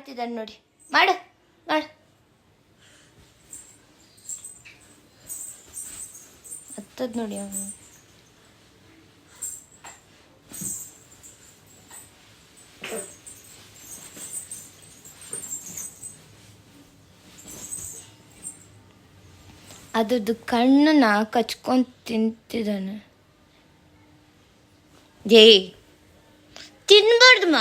ಮಾಡ್ತಿದ್ದಾನೆ ನೋಡಿ. ಮಾಡು ಮಾಡು. ಹತ್ತದ್ ನೋಡಿ ಅವನು. ಅದ್ರದ್ದು ಕಣ್ಣನ್ನ ಕಚ್ಕೊಂಡು ತಿಂತಿದ್ದಾನೆ. ಏ ತಿನ್ಬಾರ್ದಮ್ಮ.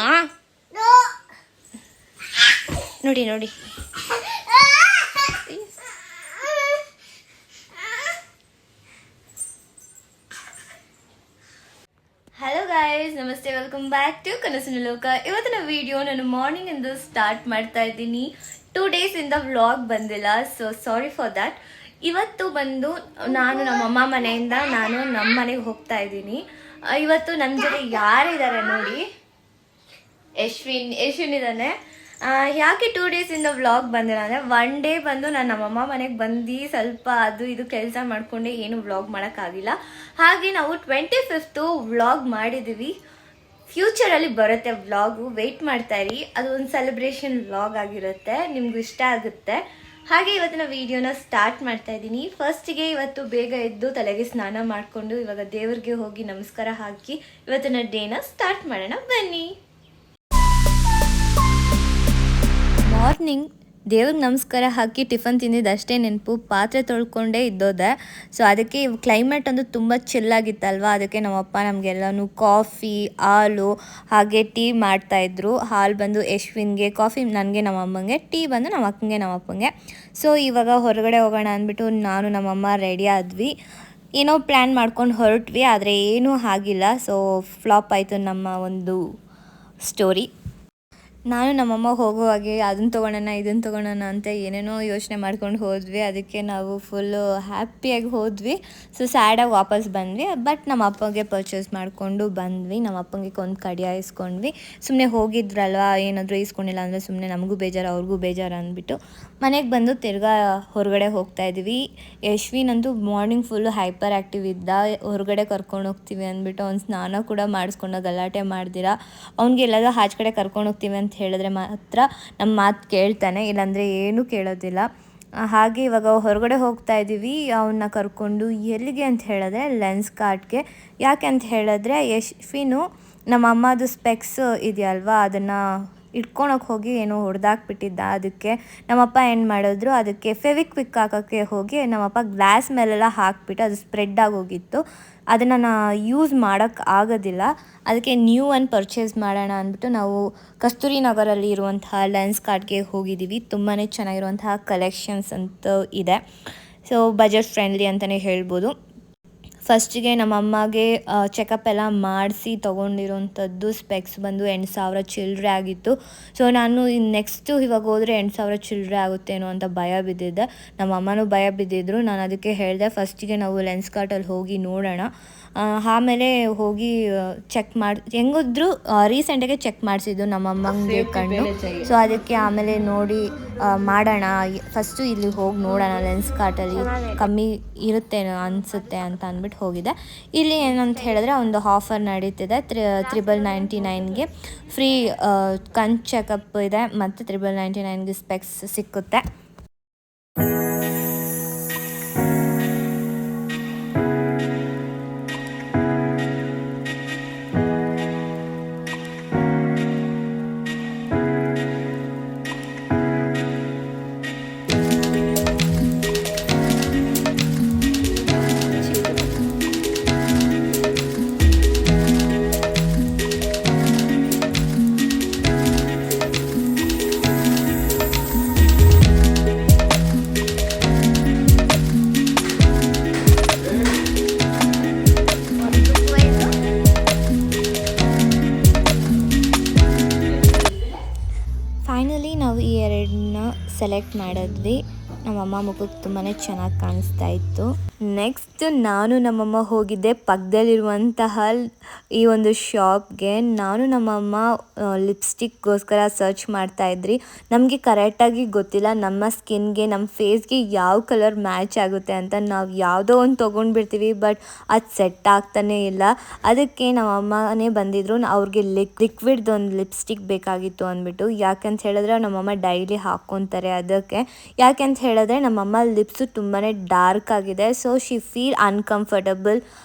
ನೋಡಿ ನೋಡಿ. ಹಲೋ ಗಾಯ್ಸ್, ನಮಸ್ತೆ, ವೆಲ್ಕಮ್ ಬ್ಯಾಕ್ ಟು ಕನಸಿನ ಲೋಕ. ಇವತ್ತಿನ ವಿಡಿಯೋ ನಾನು ಮಾರ್ನಿಂಗ್ ಇಂದ ಸ್ಟಾರ್ಟ್ ಮಾಡ್ತಾ ಇದ್ದೀನಿ. 2 days ಇಂದ ವ್ಲಾಗ್ ಬಂದಿಲ್ಲ, ಸೊ ಸಾರಿ ಫಾರ್ ದ್ಯಾಟ್. ಇವತ್ತು ಬಂದು ನಾನು ನಮ್ಮಮ್ಮ ಮನೆಯಿಂದ ನಾನು ನಮ್ಮ ಮನೆಗೆ ಹೋಗ್ತಾ ಇದ್ದೀನಿ. ಇವತ್ತು ನನ್ನ ಜೊತೆ ಯಾರಿದ್ದಾರೆ ನೋಡಿ, ಯಶ್ವಿನ್ ಇದ್ದಾನೆ. ಯಾಕೆ 2 days ಇಂದ ವ್ಲಾಗ್ ಬಂದಿಲ್ಲ ಅಂದರೆ, 1 day ಬಂದು ನಾನು ನಮ್ಮಮ್ಮ ಮನೆಗೆ ಬಂದು ಸ್ವಲ್ಪ ಅದು ಇದು ಕೆಲಸ ಮಾಡಿಕೊಂಡೆ, ಏನು ವ್ಲಾಗ್ ಮಾಡೋಕ್ಕಾಗಿಲ್ಲ. ಹಾಗೆ ನಾವು 25th ವ್ಲಾಗ್ ಮಾಡಿದ್ದೀವಿ. ಫ್ಯೂಚರಲ್ಲಿ ಬರುತ್ತೆ ವ್ಲಾಗು, ವೆಯ್ಟ್ ಮಾಡ್ತಾ ಇರಿ. ಅದು ಒಂದು ಸೆಲೆಬ್ರೇಷನ್ ವ್ಲಾಗ್ ಆಗಿರುತ್ತೆ, ನಿಮ್ಗೂ ಇಷ್ಟ ಆಗುತ್ತೆ. ಹಾಗೆ ಇವತ್ತಿನ ವಿಡಿಯೋನ ಸ್ಟಾರ್ಟ್ ಮಾಡ್ತಾ ಇದ್ದೀನಿ. ಫಸ್ಟಿಗೆ ಇವತ್ತು ಬೇಗ ಎದ್ದು ತಲೆಗೆ ಸ್ನಾನ ಮಾಡಿಕೊಂಡು ಇವಾಗ ದೇವ್ರಿಗೆ ಹೋಗಿ ನಮಸ್ಕಾರ ಹಾಕಿ ಇವತ್ತಿನ ಡೇನ ಸ್ಟಾರ್ಟ್ ಮಾಡೋಣ ಬನ್ನಿ. ಮಾರ್ನಿಂಗ್ ದೇವ್ರಿಗೆ ನಮಸ್ಕಾರ ಹಾಕಿ ಟಿಫನ್ ತಿಂದಿದ್ದು ಅಷ್ಟೇ ನೆನಪು. ಪಾತ್ರೆ ತೊಳ್ಕೊಂಡೇ ಇದ್ದೋದೆ. ಸೊ ಅದಕ್ಕೆ ಕ್ಲೈಮೇಟ್ ಒಂದು ತುಂಬ ಚಿಲ್ಲಾಗಿತ್ತಲ್ವ, ಅದಕ್ಕೆ ನಮ್ಮಪ್ಪ ನಮಗೆಲ್ಲನೂ ಕಾಫಿ, ಹಾಲು ಹಾಗೆ ಟೀ ಮಾಡ್ತಾಯಿದ್ರು. ಹಾಲು ಬಂದು ಯಶ್ವಿನ್ಗೆ, ಕಾಫಿ ನನಗೆ ನಮ್ಮಮ್ಮಂಗೆ, ಟೀ ಬಂದು ನಮ್ಮ ಅಕ್ಕಂಗೆ ನಮ್ಮಪ್ಪಂಗೆ. ಸೊ ಇವಾಗ ಹೊರಗಡೆ ಹೋಗೋಣ ಅಂದ್ಬಿಟ್ಟು ನಾನು ನಮ್ಮಮ್ಮ ರೆಡಿ ಆದ್ವಿ. ಏನೋ ಪ್ಲ್ಯಾನ್ ಮಾಡ್ಕೊಂಡು ಹೊರಟ್ವಿ, ಆದರೆ ಏನೂ ಆಗಿಲ್ಲ. ಸೊ ಫ್ಲಾಪ್ ಆಯಿತು ನಮ್ಮ ಒಂದು ಸ್ಟೋರಿ. ನಾನು ನಮ್ಮಮ್ಮ ಹೋಗುವಾಗೆ ಅದನ್ನು ತೊಗೊಳೋಣ ಇದನ್ನು ತೊಗೊಳೋಣ ಅಂತ ಏನೇನೋ ಯೋಚನೆ ಮಾಡ್ಕೊಂಡು ಹೋದ್ವಿ. ಅದಕ್ಕೆ ನಾವು ಫುಲ್ಲು ಹ್ಯಾಪಿಯಾಗಿ ಹೋದ್ವಿ. ಸೊ ಸ್ಯಾಡಾಗಿ ವಾಪಸ್ ಬಂದ್ವಿ. ಬಟ್ ನಮ್ಮ ಅಪ್ಪಗೆ ಪರ್ಚೇಸ್ ಮಾಡಿಕೊಂಡು ಬಂದ್ವಿ. ನಮ್ಮ ಅಪ್ಪಂಗೆ ಒಂದು ಕಡಿಯ ಇಸ್ಕೊಂಡ್ವಿ. ಸುಮ್ಮನೆ ಹೋಗಿದ್ರಲ್ವ, ಏನಾದರೂ ಇಸ್ಕೊಂಡಿಲ್ಲ ಅಂದರೆ ಸುಮ್ಮನೆ ನಮಗೂ ಬೇಜಾರು ಅವ್ರಿಗೂ ಬೇಜಾರು ಅಂದ್ಬಿಟ್ಟು ಮನೆಗೆ ಬಂದು ತಿರ್ಗಾ ಹೊರಗಡೆ ಹೋಗ್ತಾ ಇದ್ವಿ. ಯಶ್ವಿನಂತೂ ಮಾರ್ನಿಂಗ್ ಫುಲ್ಲು ಹೈಪರ್ ಆ್ಯಕ್ಟಿವ್ ಇದ್ದ. ಹೊರಗಡೆ ಕರ್ಕೊಂಡು ಹೋಗ್ತೀವಿ ಅಂದ್ಬಿಟ್ಟು ಅವ್ನು ಸ್ನಾನ ಕೂಡ ಮಾಡಿಸ್ಕೊಂಡು ಗಲಾಟೆ ಮಾಡ್ದಿರ ಅವ್ನಿಗೆ ಎಲ್ಲಾದರೂ ಆಚೆ ಕಡೆ ಕರ್ಕೊಂಡು ಹೋಗ್ತೀವಿ ಅಂತ ಹೇಳಿದ್ರೆ ಮಾತ್ರ ನಮ್ಮ ಮಾತು ಕೇಳ್ತಾನೆ, ಇಲ್ಲಾಂದರೆ ಏನೂ ಕೇಳೋದಿಲ್ಲ. ಹಾಗೆ ಇವಾಗ ಹೊರಗಡೆ ಹೋಗ್ತಾ ಇದ್ದೀವಿ ಅವನ್ನ ಕರ್ಕೊಂಡು. ಎಲ್ಲಿಗೆ ಅಂತ ಹೇಳಿದ್ರೆ ಲೆನ್ಸ್ ಕಾರ್ಟ್ಗೆ. ಯಾಕೆ ಅಂತ ಹೇಳಿದ್ರೆ ಯಶ್ವಿನು ನಮ್ಮ ಅಮ್ಮದು ಸ್ಪೆಕ್ಸ್ ಇದೆಯಲ್ವಾ, ಅದನ್ನು ಇಟ್ಕೊಳಕ್ಕೆ ಹೋಗಿ ಏನೋ ಹೊಡೆದಾಕ್ಬಿಟ್ಟಿದ್ದ. ಅದಕ್ಕೆ ನಮ್ಮಪ್ಪ ಏನು ಮಾಡಿದ್ರು, ಅದಕ್ಕೆ ಫೆವಿಕ್ವಿಕ್ ಹಾಕೋಕ್ಕೆ ಹೋಗಿ ನಮ್ಮಪ್ಪ ಗ್ಲಾಸ್ ಮೇಲೆಲ್ಲ ಹಾಕ್ಬಿಟ್ಟು ಅದು ಸ್ಪ್ರೆಡ್ ಆಗೋಗಿತ್ತು. ಅದನ್ನು ಯೂಸ್ ಮಾಡೋಕ್ಕೆ ಆಗೋದಿಲ್ಲ. ಅದಕ್ಕೆ ನ್ಯೂ ಒನ್ ಪರ್ಚೇಸ್ ಮಾಡೋಣ ಅಂದ್ಬಿಟ್ಟು ನಾವು ಕಸ್ತೂರಿ ನಗರಲ್ಲಿ ಇರುವಂತಹ ಲೆನ್ಸ್ ಕಾರ್ಟ್ಗೆ ಹೋಗಿದ್ದೀವಿ. ತುಂಬಾ ಚೆನ್ನಾಗಿರುವಂತಹ ಕಲೆಕ್ಷನ್ಸ್ ಅಂತ ಇದೆ. ಸೊ ಬಜೆಟ್ ಫ್ರೆಂಡ್ಲಿ ಅಂತಲೇ ಹೇಳ್ಬೋದು. ಫಸ್ಟಿಗೆ ನಮ್ಮಮ್ಮಗೆ ಚೆಕಪ್ ಎಲ್ಲ ಮಾಡಿಸಿ ತೊಗೊಂಡಿರೋಂಥದ್ದು ಸ್ಪೆಕ್ಸ್ ಬಂದು 8,000 ಚಿಲ್ಲರೆ ಆಗಿತ್ತು. ಸೊ ನಾನು ನೆಕ್ಸ್ಟು ಇವಾಗ ಹೋದರೆ 8,000 ಚಿಲ್ಲರೆ ಆಗುತ್ತೇನೋ ಅಂತ ಭಯ ಬಿದ್ದಿದ್ದೆ. ನಮ್ಮಮ್ಮನೂ ಭಯ ಬಿದ್ದಿದ್ರು. ನಾನು ಅದಕ್ಕೆ ಹೇಳಿದೆ ಫಸ್ಟಿಗೆ ನಾವು ಲೆನ್ಸ್ ಕಾರ್ಟಲ್ಲಿ ಹೋಗಿ ನೋಡೋಣ, ಆಮೇಲೆ ಹೋಗಿ ಚೆಕ್ ಮಾಡಿ ಹೆಂಗಿದ್ರು ರೀಸೆಂಟಾಗೆ ಚೆಕ್ ಮಾಡಿಸಿದ್ದು ನಮ್ಮಮ್ಮಂಗೆ ಕಣ್ಣು. ಸೊ ಅದಕ್ಕೆ ಆಮೇಲೆ ನೋಡಿ ಮಾಡೋಣ, ಫಸ್ಟು ಇಲ್ಲಿ ಹೋಗಿ ನೋಡೋಣ ಲೆನ್ಸ್ ಕಾರ್ಟಲ್ಲಿ ಕಮ್ಮಿ ಇರುತ್ತೆ ಅನಿಸುತ್ತೆ ಅಂತ ಅಂದ್ಬಿಟ್ಟು ಹೋಗಿದೆ. ಇಲ್ಲಿ ಏನಂತ ಹೇಳಿದ್ರೆ ಒಂದು ಆಫರ್ ನಡೀತಿದೆ. 399ಗೆ ಫ್ರೀ ಕಣ್ ಚೆಕಪ್ ಇದೆ ಮತ್ತು 399ಗೆ ಸ್ಪೆಕ್ಸ್ ಸಿಕ್ಕುತ್ತೆ. ಫೈನಲಿ ನಾವು ಈ ಎರಡನ್ನ ಸೆಲೆಕ್ಟ್ ಮಾಡಿದ್ವಿ. ನಮ್ಮಮ್ಮ ಮುಖಕ್ಕೆ ತುಂಬಾ ಚೆನ್ನಾಗಿ ಕಾಣಿಸ್ತಾ ಇತ್ತು. ನೆಕ್ಸ್ಟ್ ನಾನು ನಮ್ಮಮ್ಮ ಹೋಗಿದ್ದೆ ಪಕ್ಕದಲ್ಲಿರುವಂತಹ ಈ ಒಂದು ಶಾಪ್ಗೆ. ನಾನು ನಮ್ಮಮ್ಮ ಲಿಪ್ಸ್ಟಿಕ್ಗೋಸ್ಕರ ಸರ್ಚ್ ಮಾಡ್ತಾಯಿದ್ರಿ. ನಮಗೆ ಕರೆಕ್ಟಾಗಿ ಗೊತ್ತಿಲ್ಲ ನಮ್ಮ ಸ್ಕಿನ್ಗೆ ನಮ್ಮ ಫೇಸ್ಗೆ ಯಾವ ಕಲರ್ ಮ್ಯಾಚ್ ಆಗುತ್ತೆ ಅಂತ. ನಾವು ಯಾವುದೋ ಒಂದು ತೊಗೊಂಡ್ಬಿಡ್ತೀವಿ, ಬಟ್ ಅದು ಸೆಟ್ ಆಗ್ತಾನೇ ಇಲ್ಲ. ಅದಕ್ಕೆ ನಮ್ಮಮ್ಮನೇ ಬಂದಿದ್ದರು. ಅವ್ರಿಗೆ ಲಿಕ್ವಿಡ್ದೊಂದು ಲಿಪ್ಸ್ಟಿಕ್ ಬೇಕಾಗಿತ್ತು ಅಂದ್ಬಿಟ್ಟು. ಯಾಕಂತ ಹೇಳಿದ್ರೆ ನಮ್ಮಮ್ಮ ಡೈಲಿ ಹಾಕ್ಕೊತಾರೆ. ಅದಕ್ಕೆ ಯಾಕೆಂತ ಹೇಳಿದ್ರೆ ನಮ್ಮಮ್ಮ ಲಿಪ್ಸು ತುಂಬಾ ಡಾರ್ಕ್ ಆಗಿದೆ. So she feel uncomfortable.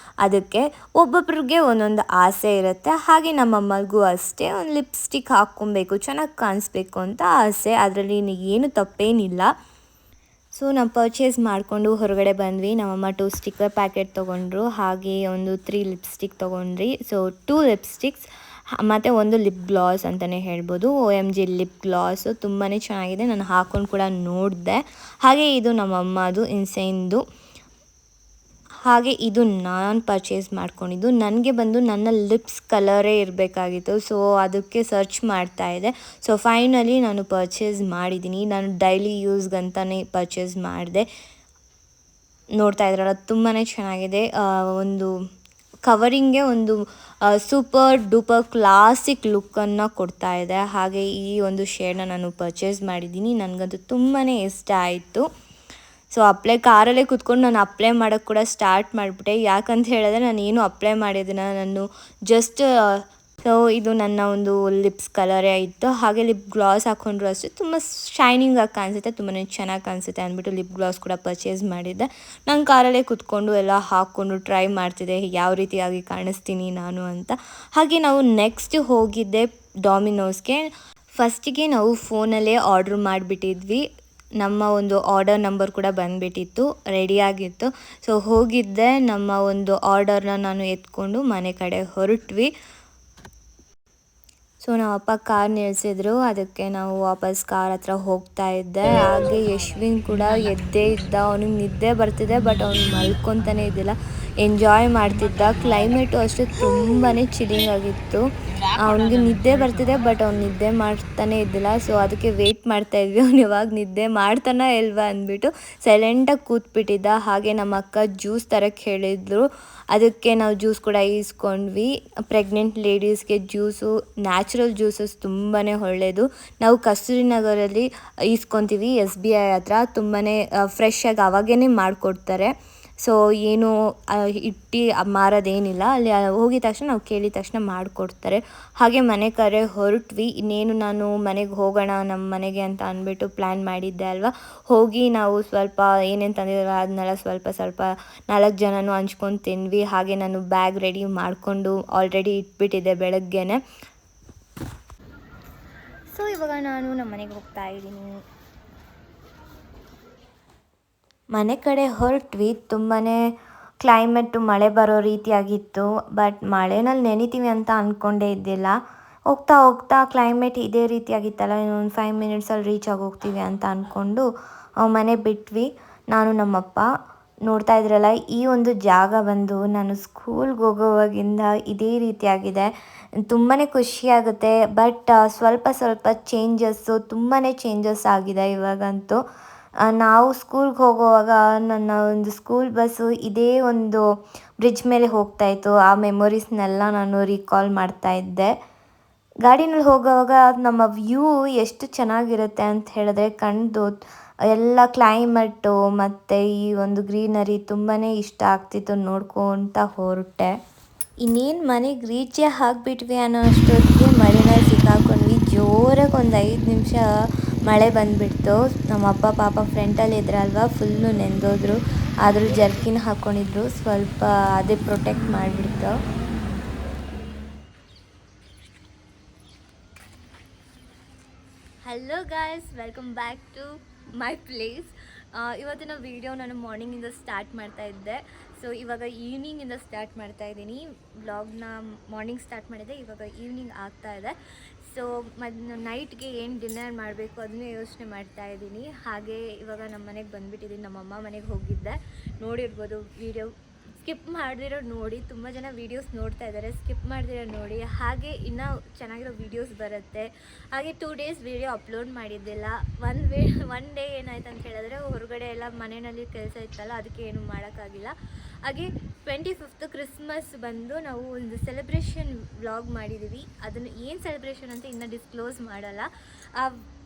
ಅದಕ್ಕೆ ಒಬ್ಬೊಬ್ರಿಗೆ ಒಂದೊಂದು ಆಸೆ ಇರುತ್ತೆ. ಹಾಗೆ ನಮ್ಮಮ್ಮಗೂ ಅಷ್ಟೇ ಒಂದು ಲಿಪ್ಸ್ಟಿಕ್ ಹಾಕ್ಕೊಬೇಕು, ಚೆನ್ನಾಗಿ ಕಾಣಿಸ್ಬೇಕು ಅಂತ ಆಸೆ. ಅದರಲ್ಲಿ ಏನು ತಪ್ಪೇನಿಲ್ಲ. ಸೊ ನಾವು ಪರ್ಚೇಸ್ ಮಾಡಿಕೊಂಡು ಹೊರಗಡೆ ಬಂದ್ವಿ. ನಮ್ಮಮ್ಮ 2 ಸ್ಟಿಕ್ಕರ್ ಪ್ಯಾಕೆಟ್ ತೊಗೊಂಡ್ರು, ಹಾಗೆ ಒಂದು 3 ಲಿಪ್ಸ್ಟಿಕ್ ತೊಗೊಂಡ್ರಿ. ಸೊ 2 ಲಿಪ್ಸ್ಟಿಕ್ಸ್ ಮತ್ತು ಒಂದು ಲಿಪ್ ಗ್ಲಾಸ್ ಅಂತಲೇ ಹೇಳ್ಬೋದು. OMG ಲಿಪ್ ಗ್ಲಾಸು ತುಂಬಾ ಚೆನ್ನಾಗಿದೆ. ನಾನು ಹಾಕ್ಕೊಂಡು ಕೂಡ ನೋಡಿದೆ. ಹಾಗೆ ಇದು ನಮ್ಮಮ್ಮದು ಇನ್ಸೈನ್ದು. ಹಾಗೆ ಇದು ನಾನು ಪರ್ಚೇಸ್ ಮಾಡ್ಕೊಂಡಿದ್ದು. ನನಗೆ ಬಂದು ನನ್ನ ಲಿಪ್ಸ್ ಕಲರೇ ಇರಬೇಕಾಗಿತ್ತು. ಸೊ ಅದಕ್ಕೆ ಸರ್ಚ್ ಮಾಡ್ತಾಯಿದ್ದೆ. ಸೊ ಫೈನಲಿ ನಾನು ಪರ್ಚೇಸ್ ಮಾಡಿದ್ದೀನಿ. ನಾನು ಡೈಲಿ ಯೂಸ್ಗಂತಲೇ ಪರ್ಚೇಸ್ ಮಾಡಿದೆ. ನೋಡ್ತಾ ಇದ್ರಲ್ಲ ತುಂಬಾ ಚೆನ್ನಾಗಿದೆ. ಒಂದು ಕವರಿಂಗೇ ಒಂದು ಸೂಪರ್ ಡೂಪರ್ ಕ್ಲಾಸಿಕ್ ಲುಕ್ಕನ್ನು ಕೊಡ್ತಾ ಇದೆ. ಹಾಗೆ ಈ ಒಂದು ಶೇಡ್ನ ನಾನು ಪರ್ಚೇಸ್ ಮಾಡಿದ್ದೀನಿ. ನನಗಂತೂ ತುಂಬಾ ಇಷ್ಟ ಆಯಿತು. ಸೊ ಕಾರಲ್ಲೇ ಕೂತ್ಕೊಂಡು ನಾನು ಅಪ್ಲೈ ಮಾಡೋಕ್ಕೆ ಕೂಡ ಸ್ಟಾರ್ಟ್ ಮಾಡಿಬಿಟ್ಟೆ. ಯಾಕಂತ ಹೇಳಿದ್ರೆ ನಾನು ಏನು ಅಪ್ಲೈ ಮಾಡಿದ್ದೀನ ನಾನು ಜಸ್ಟ್ ಸೊ ಇದು ನನ್ನ ಒಂದು ಲಿಪ್ಸ್ ಕಲರೇ ಇತ್ತು. ಹಾಗೆ ಲಿಪ್ ಗ್ಲಾಸ್ ಹಾಕ್ಕೊಂಡ್ರು ಅಷ್ಟೇ ತುಂಬ ಶೈನಿಂಗಾಗಿ ಕಾಣಿಸುತ್ತೆ, ತುಂಬಾ ಚೆನ್ನಾಗಿ ಕಾಣಿಸುತ್ತೆ ಅಂದ್ಬಿಟ್ಟು ಲಿಪ್ ಗ್ಲಾಸ್ ಕೂಡ ಪರ್ಚೇಸ್ ಮಾಡಿದ್ದೆ. ನಾನು ಕಾರಲ್ಲೇ ಕೂತ್ಕೊಂಡು ಎಲ್ಲ ಹಾಕ್ಕೊಂಡು ಟ್ರೈ ಮಾಡ್ತಿದ್ದೆ ಯಾವ ರೀತಿಯಾಗಿ ಕಾಣಿಸ್ತೀನಿ ನಾನು ಅಂತ. ಹಾಗೆ ನಾವು ನೆಕ್ಸ್ಟ್ ಹೋಗಿದ್ದೆ ಡಾಮಿನೋಸ್ಗೆ. ಫಸ್ಟಿಗೆ ನಾವು ಫೋನಲ್ಲೇ ಆರ್ಡ್ರ್ ಮಾಡಿಬಿಟ್ಟಿದ್ವಿ. ನಮ್ಮ ಒಂದು ಆರ್ಡರ್ ನಂಬರ್ ಕೂಡ ಬಂದುಬಿಟ್ಟಿತ್ತು, ರೆಡಿಯಾಗಿತ್ತು. ಸೊ ಹೋಗಿದ್ದೆ, ನಮ್ಮ ಒಂದು ಆರ್ಡರ್ನ ನಾನು ಎತ್ಕೊಂಡು ಮನೆ ಕಡೆ ಹೊರಟ್ವಿ. ಸೊ ನಮ್ಮ ಅಪ್ಪ ಕಾರ್ ನಿಲ್ಲಿಸಿದ್ರು, ಅದಕ್ಕೆ ನಾವು ವಾಪಸ್ ಕಾರ್ ಹತ್ರ ಹೋಗ್ತಾ ಇದ್ದೆ. ಹಾಗೆ ಯಶ್ವಿನ್ ಕೂಡ ಎದ್ದೇ ಇದ್ದ. ಅವನಿಗೆ ನಿದ್ದೆ ಬರ್ತಿದೆ, ಬಟ್ ಅವ್ನು ಮಲ್ಕೊತಾನೆ ಇದ್ದಿಲ್ಲ, ಎಂಜಾಯ್ ಮಾಡ್ತಿದ್ದ. ಕ್ಲೈಮೇಟು ಅಷ್ಟೇ ತುಂಬಾ ಚಿಲ್ಲಿಂಗ್ ಆಗಿತ್ತು. ಅವ್ನಿಗೆ ನಿದ್ದೆ ಬರ್ತಿದೆ, ಬಟ್ ಅವ್ನು ನಿದ್ದೆ ಮಾಡ್ತಾನೆ ಇದ್ದಿಲ್ಲ. ಸೊ ಅದಕ್ಕೆ ವೆಯ್ಟ್ ಮಾಡ್ತಾಯಿದ್ವಿ, ಅವ್ನು ಯಾವಾಗ ನಿದ್ದೆ ಮಾಡ್ತಾನೆ ಇಲ್ವಾ ಅಂದ್ಬಿಟ್ಟು ಸೈಲೆಂಟಾಗಿ ಕೂತ್ಬಿಟ್ಟಿದ್ದ. ಹಾಗೆ ನಮ್ಮ ಅಕ್ಕ ಜ್ಯೂಸ್ ತರಕ್ಕೆ ಹೇಳಿದ್ರು, ಅದಕ್ಕೆ ನಾವು ಜ್ಯೂಸ್ ಕೂಡ ಈಸ್ಕೊಂಡ್ವಿ. ಪ್ರೆಗ್ನೆಂಟ್ ಲೇಡೀಸ್ಗೆ ಜ್ಯೂಸು, ನ್ಯಾಚುರಲ್ ಜ್ಯೂಸಸ್ ತುಂಬಾ ಒಳ್ಳೆಯದು. ನಾವು ಕಸ್ತೂರಿ ನಗರಲ್ಲಿ ಈಸ್ಕೊತೀವಿ, SBI ಹತ್ರ. ತುಂಬಾ ಫ್ರೆಶ್ಶಾಗಿ ಅವಾಗೇ ಮಾಡಿಕೊಡ್ತಾರೆ. ಸೊ ಏನು ಇಟ್ಟು ಮಾರೋದೇನಿಲ್ಲ, ಅಲ್ಲಿ ಹೋಗಿದ ತಕ್ಷಣ ನಾವು ಕೇಳಿದ ತಕ್ಷಣ ಮಾಡಿಕೊಡ್ತಾರೆ. ಹಾಗೆ ಮನೆ ಕಡೆ ಹೊರಟ್ವಿ. ಇನ್ನೇನು ನಾನು ಮನೆಗೆ ಹೋಗೋಣ ನಮ್ಮ ಮನೆಗೆ ಅಂತ ಅಂದ್ಬಿಟ್ಟು ಪ್ಲ್ಯಾನ್ ಮಾಡಿದ್ದೆ ಅಲ್ವಾ. ಹೋಗಿ ನಾವು ಸ್ವಲ್ಪ ಏನೇನು ತಂದಿದ್ರು ಅದನ್ನೆಲ್ಲ ಸ್ವಲ್ಪ 4 ಜನನೂ ಹಂಚ್ಕೊಂಡು ತಿಂದ್ವಿ. ಹಾಗೆ ನಾನು ಬ್ಯಾಗ್ ರೆಡಿ ಮಾಡಿಕೊಂಡು ಆಲ್ರೆಡಿ ಇಟ್ಬಿಟ್ಟಿದ್ದೆ ಬೆಳಗ್ಗೆನೆ. ಸೊ ಇವಾಗ ನಾನು ನಮ್ಮ ಮನೆಗೆ ಹೋಗ್ತಾ ಇದ್ದೀನಿ. ಮನೆ ಕಡೆ ಹೊರಟ್ವಿ. ತುಂಬಾ ಕ್ಲೈಮೇಟು ಮಳೆ ಬರೋ ರೀತಿಯಾಗಿತ್ತು, ಬಟ್ ಮಳೆನಲ್ಲಿ ನೆನಿತೀವಿ ಅಂತ ಅಂದ್ಕೊಂಡೇ ಇದ್ದಿಲ್ಲ. ಹೋಗ್ತಾ ಹೋಗ್ತಾ ಕ್ಲೈಮೇಟ್ ಇದೇ ರೀತಿಯಾಗಿತ್ತಲ್ಲ, ಇನ್ನೊಂದು 5 ಮಿನಿಟ್ಸಲ್ಲಿ ರೀಚ್ ಆಗೋಗ್ತೀವಿ ಅಂತ ಅಂದ್ಕೊಂಡು ಮನೆ ಬಿಟ್ವಿ. ನಾನು ನಮ್ಮಪ್ಪ. ನೋಡ್ತಾ ಇದ್ರಲ್ಲ, ಈ ಒಂದು ಜಾಗ ಬಂದು ನಾನು ಸ್ಕೂಲ್ಗೆ ಹೋಗೋವಾಗಿಂದ ಇದೇ ರೀತಿಯಾಗಿದೆ. ತುಂಬಾ ಖುಷಿಯಾಗುತ್ತೆ, ಬಟ್ ಸ್ವಲ್ಪ ಚೇಂಜಸ್ಸು, ತುಂಬಾ ಚೇಂಜಸ್ ಆಗಿದೆ ಇವಾಗಂತೂ. ನಾವು ಸ್ಕೂಲ್ಗೆ ಹೋಗುವಾಗ ನನ್ನ ಒಂದು ಸ್ಕೂಲ್ ಬಸ್ಸು ಇದೇ ಒಂದು ಬ್ರಿಡ್ಜ್ ಮೇಲೆ ಹೋಗ್ತಾಯಿತ್ತು. ಆ ಮೆಮೊರೀಸ್ನೆಲ್ಲ ನಾನು ರೀಕಾಲ್ ಮಾಡ್ತಾಯಿದ್ದೆ. ಗಾಡಿನಲ್ಲಿ ಹೋಗುವಾಗ ನಮ್ಮ ವ್ಯೂ ಎಷ್ಟು ಚೆನ್ನಾಗಿರುತ್ತೆ ಅಂತ ಹೇಳಿದ್ರೆ, ಕಣ್ದು ಎಲ್ಲ ಕ್ಲೈಮೇಟು ಮತ್ತು ಈ ಒಂದು ಗ್ರೀನರಿ ತುಂಬಾ ಇಷ್ಟ ಆಗ್ತಿತ್ತು. ನೋಡ್ಕೊತ ಹೊರಟೆ. ಇನ್ನೇನು ಮನೆಗೆ ರೀಚೇ ಆಗಿಬಿಟ್ವಿ ಅನ್ನೋ ಅಷ್ಟೊತ್ತಿಗೆ ಮಳೆನಲ್ಲಿ ಸಿಕ್ಕಾಕೊಂಡ್ವಿ. ಜೋರಾಗಿ ಒಂದು 5 ನಿಮಿಷ ಮಳೆ ಬಂದುಬಿಡ್ತು. ನಮ್ಮಪ್ಪ ಪಾಪ ಫ್ರಂಟಲ್ಲಿ ಇದ್ರಲ್ವ, ಫುಲ್ಲು ನೆಂದೋದ್ರು. ಆದರೂ ಜರ್ಕಿನ್ ಹಾಕ್ಕೊಂಡಿದ್ರು, ಸ್ವಲ್ಪ ಅದೇ ಪ್ರೊಟೆಕ್ಟ್ ಮಾಡಿಬಿಡ್ತು. Hello guys, welcome back to my place. ಇವತ್ತಿನ ವೀಡಿಯೋ ನಾನು ಮಾರ್ನಿಂಗಿಂದ ಸ್ಟಾರ್ಟ್ ಮಾಡ್ತಾ ಇದ್ದೆ. ಸೊ ಇವಾಗ ಈವ್ನಿಂಗಿಂದ ಸ್ಟಾರ್ಟ್ ಮಾಡ್ತಾ ಇದ್ದೀನಿ. ವ್ಲಾಗ್ನ ಮಾರ್ನಿಂಗ್ ಸ್ಟಾರ್ಟ್ ಮಾಡಿದೆ, ಇವಾಗ ಈವ್ನಿಂಗ್ ಆಗ್ತಾ ಇದೆ. ಸೊ ನೈಟ್ಗೆ ಏನು ಡಿನ್ನರ್ ಮಾಡಬೇಕು ಅದನ್ನೇ ಯೋಚನೆ ಮಾಡ್ತಾ ಇದ್ದೀನಿ. ಹಾಗೆ ಇವಾಗ ನಮ್ಮ ಮನೆಗೆ ಬಂದುಬಿಟ್ಟಿದ್ದೀನಿ, ನಮ್ಮಮ್ಮ ಮನೆಗೆ ಹೋಗಿದ್ದೆ, ನೋಡಿರ್ಬೋದು. ವೀಡಿಯೋ ಸ್ಕಿಪ್ ಮಾಡದಿರೋ ನೋಡಿ. ತುಂಬ ಜನ ವೀಡಿಯೋಸ್ ನೋಡ್ತಾ ಇದ್ದಾರೆ, ಸ್ಕಿಪ್ ಮಾಡದಿರೋ ನೋಡಿ. ಹಾಗೆ ಇನ್ನೂ ಚೆನ್ನಾಗಿರೋ ವೀಡಿಯೋಸ್ ಬರುತ್ತೆ. ಹಾಗೆ 2 ಡೇಸ್ ವೀಡಿಯೋ ಅಪ್ಲೋಡ್ ಮಾಡಿದ್ದಿಲ್ಲ. ಒನ್ ಡೇ ಏನಾಯ್ತು ಅಂತ ಹೇಳಿದ್ರೆ ಹೊರಗಡೆ ಎಲ್ಲ ಮನೆಯಲ್ಲಿ ಕೆಲಸ ಇತ್ತಲ್ಲ, ಅದಕ್ಕೆ ಏನು ಮಾಡೋಕ್ಕಾಗಿಲ್ಲ. ಹಾಗೆ 25th ಕ್ರಿಸ್ಮಸ್ ಬಂದು ನಾವು ಒಂದು ಸೆಲೆಬ್ರೇಷನ್ ವ್ಲಾಗ್ ಮಾಡಿದ್ದೀವಿ. ಅದನ್ನು ಏನು ಸೆಲೆಬ್ರೇಷನ್ ಅಂತ ಇನ್ನೂ ಡಿಸ್ಕ್ಲೋಸ್ ಮಾಡಲ್ಲ. ಆ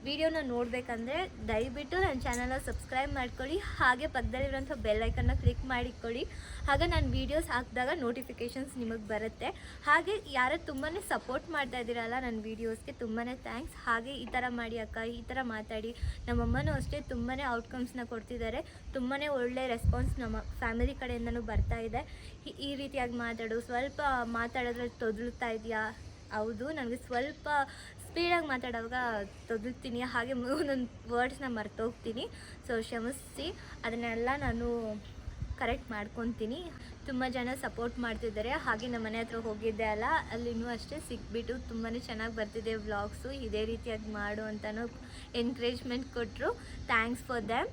ವಿಡಿಯೋನ ನೋಡಬೇಕಂದ್ರೆ ದಯವಿಟ್ಟು ನನ್ನ ಚಾನಲ್ನ ಸಬ್ಸ್ಕ್ರೈಬ್ ಮಾಡ್ಕೊಳ್ಳಿ. ಹಾಗೆ ಪಕ್ಕದಲ್ಲಿರೋಂಥ ಬೆಲ್ ಐಕನ್ನ ಕ್ಲಿಕ್ ಮಾಡಿಕೊಳ್ಳಿ. ಹಾಗೆ ನಾನು ವೀಡಿಯೋಸ್ ಹಾಕಿದಾಗ ನೋಟಿಫಿಕೇಷನ್ಸ್ ನಿಮಗೆ ಬರುತ್ತೆ. ಹಾಗೆ ಯಾರು ತುಂಬಾ ಸಪೋರ್ಟ್ ಮಾಡ್ತಾ ಇದ್ದೀರಲ್ಲ ನನ್ನ ವೀಡಿಯೋಸ್ಗೆ, ತುಂಬಾ ಥ್ಯಾಂಕ್ಸ್. ಹಾಗೆ ಈ ಥರ ಮಾಡಿ ಅಕ್ಕ, ಈ ಥರ ಮಾತಾಡಿ. ನಮ್ಮಮ್ಮನೂ ಅಷ್ಟೇ ತುಂಬಾ ಔಟ್ಕಮ್ಸ್ನ ಕೊಡ್ತಿದ್ದಾರೆ. ತುಂಬಾ ಒಳ್ಳೆ ರೆಸ್ಪಾನ್ಸ್ ನಮ್ಮ ಫ್ಯಾಮಿಲಿ ಕಡೆಯಿಂದನೂ ಬರ್ತಾ ಇದೆ. ಈ ರೀತಿಯಾಗಿ ಮಾತಾಡು, ಸ್ವಲ್ಪ ಮಾತಾಡೋದ್ರಲ್ಲಿ ತೊದಲ್ತಾ ಇದೆಯಾ? ಹೌದು, ನನಗೆ ಸ್ವಲ್ಪ ಸ್ಪೀಡಾಗಿ ಮಾತಾಡೋವಾಗ ತೊದಲ್ತೀನಿ, ಹಾಗೆ ಒಂದೊಂದು ವರ್ಡ್ಸ್ನ ಮರ್ತೋಗ್ತೀನಿ. ಸೊ ಕ್ಷಮಿಸಿ, ಅದನ್ನೆಲ್ಲ ನಾನು ಕರೆಕ್ಟ್ ಮಾಡ್ಕೊತೀನಿ. ತುಂಬ ಜನ ಸಪೋರ್ಟ್ ಮಾಡ್ತಿದ್ದಾರೆ. ಹಾಗೆ ನಮ್ಮ ಮನೆ ಹತ್ರ ಹೋಗಿದ್ದೆ ಅಲ್ಲ, ಅಲ್ಲಿನೂ ಅಷ್ಟೇ ಸಿಕ್ಬಿಟ್ಟು ತುಂಬಾ ಚೆನ್ನಾಗಿ ಬರ್ತಿದೆ ವ್ಲಾಗ್ಸು. ಇದೇ ರೀತಿಯಾಗಿ ಮಾಡು ಅಂತಲೂ ಎನ್ಕರೇಜ್ಮೆಂಟ್ ಕೊಟ್ಟರು. Thanks for damn.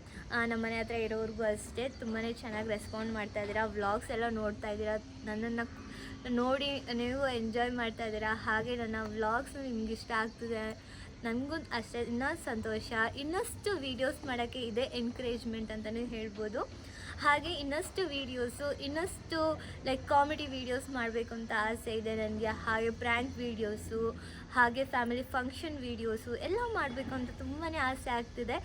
ನಮ್ಮ ಮನೆ ಹತ್ರ ಇರೋರಿಗೂ ಅಷ್ಟೇ ತುಂಬಾ ಚೆನ್ನಾಗಿ ರೆಸ್ಪಾಂಡ್ ಮಾಡ್ತಾಯಿದ್ದೀರಾ. ವ್ಲಾಗ್ಸ್ ಎಲ್ಲ ನೋಡ್ತಾ ಇದ್ದೀರಾ, ನನ್ನನ್ನು ನೋಡಿ ನೀವು ಎಂಜಾಯ್ ಮಾಡ್ತಾ ಇದ್ದೀರಾ. ಹಾಗೆ ನನ್ನ ವ್ಲಾಗ್ಸ್ ನಿಮ್ಗೆ ಇಷ್ಟ ಆಗ್ತಿದೆ, ನನಗೂ ಅಷ್ಟೇ ಇನ್ನೂ ಸಂತೋಷ. ಇನ್ನಷ್ಟು ವೀಡಿಯೋಸ್ ಮಾಡೋಕ್ಕೆ ಇದೆ ಎನ್ಕರೇಜ್ಮೆಂಟ್ ಅಂತಲೇ ಹೇಳ್ಬೋದು. ಹಾಗೆ ಇನ್ನಷ್ಟು ವೀಡಿಯೋಸು, ಇನ್ನಷ್ಟು ಲೈಕ್ ಕಾಮಿಡಿ ವೀಡಿಯೋಸ್ ಮಾಡಬೇಕು ಅಂತ ಆಸೆ ಇದೆ ನನಗೆ. ಹಾಗೆ ಪ್ರ್ಯಾಂಕ್ ವೀಡಿಯೋಸು, ಹಾಗೆ ಫ್ಯಾಮಿಲಿ ಫಂಕ್ಷನ್ ವೀಡಿಯೋಸು ಎಲ್ಲ ಮಾಡಬೇಕು ಅಂತ ತುಂಬಾ ಆಸೆ ಆಗ್ತಿದೆ.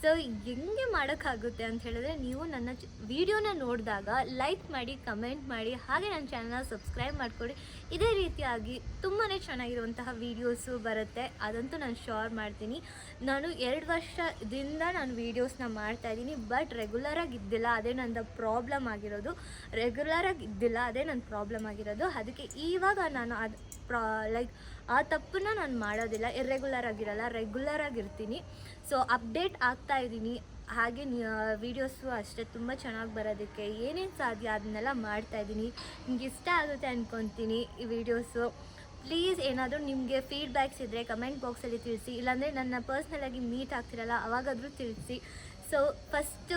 ಸೊ ಹೆಂಗೆ ಮಾಡೋಕ್ಕಾಗುತ್ತೆ ಅಂತ ಹೇಳಿದ್ರೆ, ನೀವು ನನ್ನ ವೀಡಿಯೋನ ನೋಡಿದಾಗ ಲೈಕ್ ಮಾಡಿ, ಕಮೆಂಟ್ ಮಾಡಿ, ಹಾಗೆ ನನ್ನ ಚಾನಲ್ನ ಸಬ್ಸ್ಕ್ರೈಬ್ ಮಾಡಿಕೊಡಿ. ಇದೇ ರೀತಿಯಾಗಿ ತುಂಬಾ ಚೆನ್ನಾಗಿರುವಂತಹ ವೀಡಿಯೋಸು ಬರುತ್ತೆ, ಅದಂತೂ ನಾನು ಶೇರ್ ಮಾಡ್ತೀನಿ. ನಾನು 2 ವರ್ಷದಿಂದ ನಾನು ವೀಡಿಯೋಸ್ನ ಮಾಡ್ತಾಯಿದ್ದೀನಿ, ಬಟ್ ರೆಗ್ಯುಲರಾಗಿ ಇದ್ದಿಲ್ಲ. ಅದೇ ನನ್ನ ಪ್ರಾಬ್ಲಮ್ ಆಗಿರೋದು. ಅದೇ ನನ್ನ ಪ್ರಾಬ್ಲಮ್ ಆಗಿರೋದು. ಅದಕ್ಕೆ ಇವಾಗ ನಾನು ಅದು ಲೈಕ್ ಆ ತಪ್ಪನ್ನ ನಾನು ಮಾಡೋದಿಲ್ಲ. ಇರ್ರೆಗ್ಯುಲರ್ ಆಗಿರಲ್ಲ, ರೆಗ್ಯುಲರ್ ಆಗಿರ್ತೀನಿ. ಸೊ ಅಪ್ಡೇಟ್ ಆಗ್ತಾ ಇದ್ದೀನಿ. ಹಾಗೆ ವೀಡಿಯೋಸು ಅಷ್ಟೇ ತುಂಬ ಚೆನ್ನಾಗಿ ಬರೋದಕ್ಕೆ ಏನೇನು ಸಾಧ್ಯ ಅದನ್ನೆಲ್ಲ ಮಾಡ್ತಾಯಿದ್ದೀನಿ. ನಿಮ್ಗೆ ಇಷ್ಟ ಆಗುತ್ತೆ ಅಂದ್ಕೊತೀನಿ ಈ ವಿಡಿಯೋಸು. ಪ್ಲೀಸ್ ಏನಾದರೂ ನಿಮಗೆ ಫೀಡ್ಬ್ಯಾಕ್ಸ್ ಇದ್ದರೆ ಕಮೆಂಟ್ ಬಾಕ್ಸಲ್ಲಿ ತಿಳಿಸಿ. ಇಲ್ಲಾಂದರೆ ನನ್ನ ಪರ್ಸ್ನಲಾಗಿ ಮೀಟ್ ಆಗ್ತಿರಲ್ಲ ಅವಾಗಾದರೂ ತಿಳಿಸಿ. ಸೊ ಫಸ್ಟು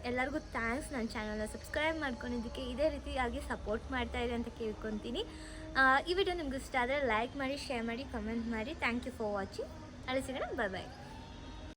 ಎಲ್ಲರಿಗೂ ಥ್ಯಾಂಕ್ಸ್ ನನ್ನ ಚಾನಲ್ನ ಸಬ್ಸ್ಕ್ರೈಬ್ ಮಾಡ್ಕೊಂಡಿದ್ದಕ್ಕೆ. ಇದೇ ರೀತಿಯಾಗಿ ಸಪೋರ್ಟ್ ಮಾಡ್ತಾಯಿದೆ ಅಂತ ಕೇಳ್ಕೊತೀನಿ. ಈ ವಿಡಿಯೋ ನಿಮ್ಗೆ ಇಷ್ಟ ಆದರೆ ಲೈಕ್ ಮಾಡಿ, ಶೇರ್ ಮಾಡಿ, ಕಮೆಂಟ್ ಮಾಡಿ. Thank you for watching. ಅಲ್ಲಿ ಸಿಗೋಣ. ಬಾಯ್ ಬಾಯ್.